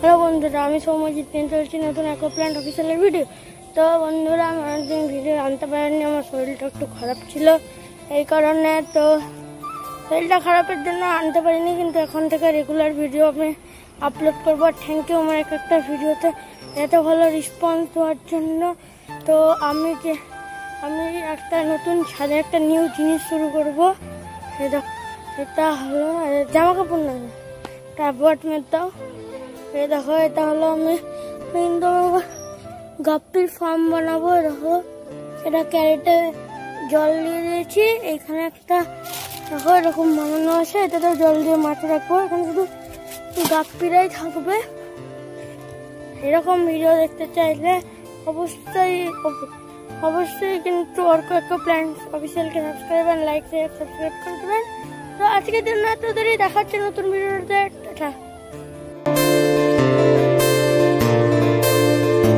Hello বন্ধুরা, আমি সৌম্যজিৎ নিয়ে চলছি নতুন অ্যাকোয়াপ্ল্যান্ট অফিসিয়ালের ভিডিও। তো বন্ধুরা, আমি অনেকদিন ভিডিও আনতে পারিনি, আমার শরীরটা একটু খারাপ ছিল, এই কারণে। তো শরীরটা খারাপের জন্য আনতে পারিনি, কিন্তু এখন থেকে রেগুলার ভিডিও আমি আপলোড করবো। থ্যাংক ইউ আমার একটা ভিডিওতে এত ভালো রেসপন্স দেওয়ার জন্য। তো আমি একটা নতুন ছাদে একটা নিউ জিনিস শুরু করবো। এটা হলো জামা কাপড় না, এটা অ্যাপার্টমেন্ট। দাও, এই দেখো, এটা হলো আমি কিন্তু গাপ্পির ফার্ম বানাবো। দেখো, এটা ক্যারেটে জল দিয়ে দিয়েছি। এখানে একটা দেখো এরকম বানানো আছে, এটাতে জল দিয়ে মাছ রাখবো। এখানে শুধু গাপ্পিরাই থাকবে। এরকম ভিডিও দেখতে চাইলে অবশ্যই কিন্তু অর্ক অ্যাকোপ্ল্যান্ট অফিসিয়ালকে সাবস্ক্রাইব আর লাইক সাবস্ক্রাইব করে দেবেন। তো আজকের জন্য এত দেরি, দেখাচ্ছে নতুন ভিডিওতে।